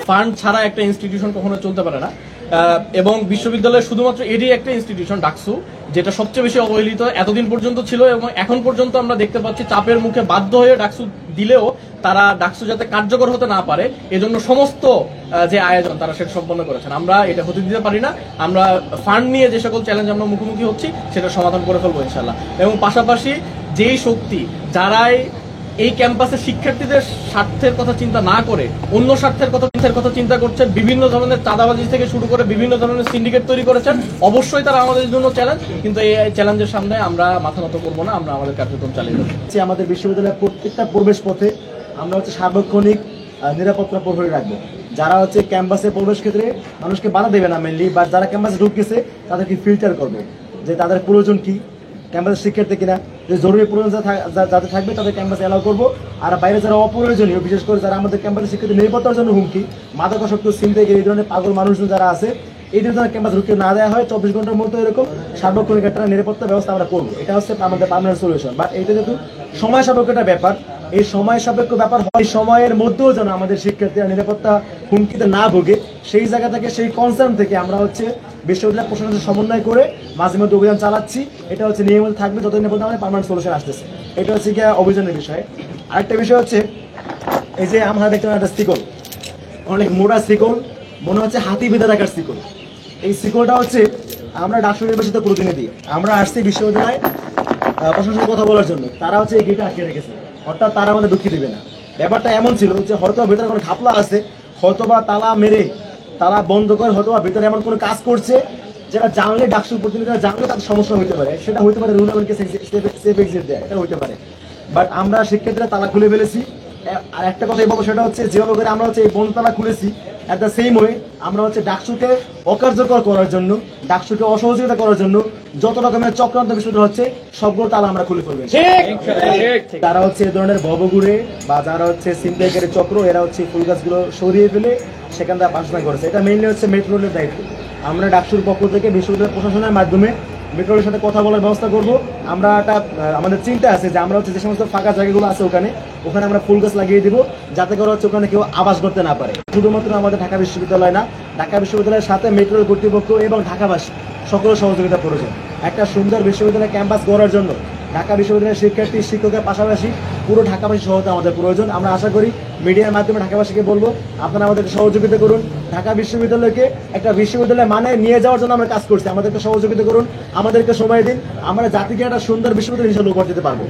Fund ছাড়া একটা institution কখনো চলতে পারে না এবং বিশ্ববিদ্যালয় শুধুমাত্র এরই একটা ইনস্টিটিউশন ডাকসু, যেটা সবচেয়ে বেশি অবহেলিত এতদিন পর্যন্ত ছিল এবং এখন পর্যন্ত আমরা দেখতে পাচ্ছি চাপের মুখে বাধ্য হয়ে ডাকসু দিলেও তারা ডাকসু যাতে কার্যকর হতে না পারে এজন্য সমস্ত যে আয়োজন তারা সেটা সম্পন্ন করেছেন। আমরা এটা হতে দিতে পারি না। আমরা ফান্ড নিয়ে যে সকল চ্যালেঞ্জ আমরা মুখোমুখি হচ্ছি সেটা সমাধান করে ফেলবো ইনশাল্লাহ। এবং পাশাপাশি যেই শক্তি যারাই এই ক্যাম্পাসের শিক্ষার্থীদের স্বার্থের কথা চিন্তা না করে অন্য স্বার্থের কথা চিন্তা করছেন, বিভিন্ন ধরনের চাঁদাবাজি থেকে শুরু করে বিভিন্ন ধরনের সিন্ডিকেট তৈরি করেছেন, অবশ্যই তারা আমাদের জন্য চ্যালেঞ্জ। কিন্তু এই চ্যালেঞ্জের সামনে আমরা মাথা নত করবো না, আমরা আমাদের কার্যক্রম চালিয়ে যাবো। আমাদের বিশ্ববিদ্যালয়ের প্রত্যেকটা প্রবেশ পথে আমরা সার্বক্ষণিক নিরাপত্তা প্রহরী রাখবো। যারা ক্যাম্পাসে প্রবেশ ক্ষেত্রে মানুষকে বাধা দেবে না মেনলি, বা যারা ক্যাম্পাসে ঢুকতেছে তাদেরকে ফিল্টার করবে যে তাদের প্রয়োজন কি, ক্যাম্পাসের শিক্ষার্থী কিনা, যে জরুরি প্রয়োজন যাতে থাকবে তাদের ক্যাম্পাসে অ্যালাউ করবো। আর বাইরে যারা অপ্রয়োজনীয়, বিশেষ করে যারা আমাদের ক্যাম্পাসের শিক্ষার্থী নিরাপত্তার জন্য হুমকি, মাদকাসক্ত ছিনতাইকারী, এই ধরনের পাগল মানুষজন যারা আছে, এই ধরনের ক্যাম্পাস ঢুকতে না দেওয়া হয় 24 ঘন্টার মধ্যে এরকম সার্বক্ষণিক একটা নিরাপত্তা ব্যবস্থা আমরা করবো। এটা আমাদের পার্মানেন্ট সলিউশন। বাট এইটা যেহেতু সময় সাপেক্ষ একটা ব্যাপার, এই সময় সাপেক্ষ ব্যাপার হয়, সময়ের মধ্যেও যেন আমাদের শিক্ষার্থীরা নিরাপত্তা হুমকিতে না ভোগে, সেই জায়গা থেকে, সেই কনসার্ন থেকে আমরা বিশ্ববিদ্যালয় প্রশাসনের সমন্বয় করে মাঝে মধ্যে অভিযান চালাচ্ছি। এটা নিয়মিত থাকবে যতদিন পর্যন্ত আমাদের পার্মানেন্ট সলিউশন আসতেছে। এটা গিয়ে অভিযানের বিষয়। আরেকটা বিষয় এই যে আমরা দেখতে একটা শিকল, অনেক মোটা শিকল, মনে হচ্ছে হাতি বেঁধে রাখার শিকল। এই শিকলটা আমরা ডাকসু নির্বাচিত প্রতিনিধি, আমরা আসছি বিশ্ববিদ্যালয় প্রশাসনের কথা বলার জন্য। তারা এই গেটে আটকে রেখেছে, অর্থাৎ তারা আমাদের ঢুকিয়ে দেবে না। ব্যাপারটা এমন ছিল যে হয়তো ভেতরে কোনো ঘাপলা আছে, হয়তোবা তালা মেরে তালা বন্ধ করে, হয়তোবা ভেতরে এমন কোনো কাজ করছে যেটা জানলে ডাকসুর প্রতিনিধিরা জানলে তাদের সমস্যা হতে পারে। সেটা হতে পারে রুল আমাকে সেফ এক্সিট দেয়, এটা হতে পারে। বাট আমরা শিক্ষার্থীরা তালা খুলে ফেলেছি। আর একটা কথাই বলবো, সেটা যেভাবে করে আমরা এই বন্ধ তালা খুলেছি, অ্যাট দ্য সেম ওয়ে আমরা ডাকসুকে অকার্যকর করার জন্য, ডাকসুকে অসহযোগিতা করার জন্য যত রকমের চক্রান্ত বিশ্ববিদ্যালয় হচ্ছে সবগুলো তালা আমরা খুলে ফেলবো। তারা এই ধরনের ভবঘুরে বা যারা ছিনতাইকারী চক্র, এরা ফুল গাছগুলো সরিয়ে ফেলে সেখান থেকে বাসনা করেছে। এটা মেইনলি মেট্রো রেলের দায়িত্ব। আমরা ডাকসুর পক্ষ থেকে বিশ্ববিদ্যালয় প্রশাসনের মাধ্যমে মেট্রো রেলের সাথে কথা বলার ব্যবস্থা করব। আমরা আমাদের চিন্তা আছে যে আমরা যে সমস্ত ফাঁকা জায়গাগুলো আছে ওখানে আমরা ফুল গাছ লাগিয়ে দিব, যাতে করে ওখানে কেউ আবাস করতে না পারে। শুধুমাত্র আমাদের ঢাকা বিশ্ববিদ্যালয় না, ঢাকা বিশ্ববিদ্যালয়ের সাথে মেট্রো রেল কর্তৃপক্ষ এবং ঢাকাবাসী সকলের সহযোগিতা প্রয়োজন। একটা সুন্দর বিশ্ববিদ্যালয় ক্যাম্পাস গড়ার জন্য ঢাকা বিশ্ববিদ্যালয়ের শিক্ষার্থী, শিক্ষকের পাশাপাশি পুরো ঢাকাবাসী সহায়তা আমাদের প্রয়োজন। আমরা আশা করি মিডিয়ার মাধ্যমে ঢাকাবাসীকে বলবো, আপনারা আমাদেরকে সহযোগিতা করুন। ঢাকা বিশ্ববিদ্যালয়কে একটা বিশ্ববিদ্যালয় মানে নিয়ে যাওয়ার জন্য আমরা কাজ করছি, আমাদেরকে সহযোগিতা করুন, আমাদেরকে সময় দিন। আমরা জাতিকে একটা সুন্দর বিশ্ববিদ্যালয় হিসেবে উপহার দিতে পারবো।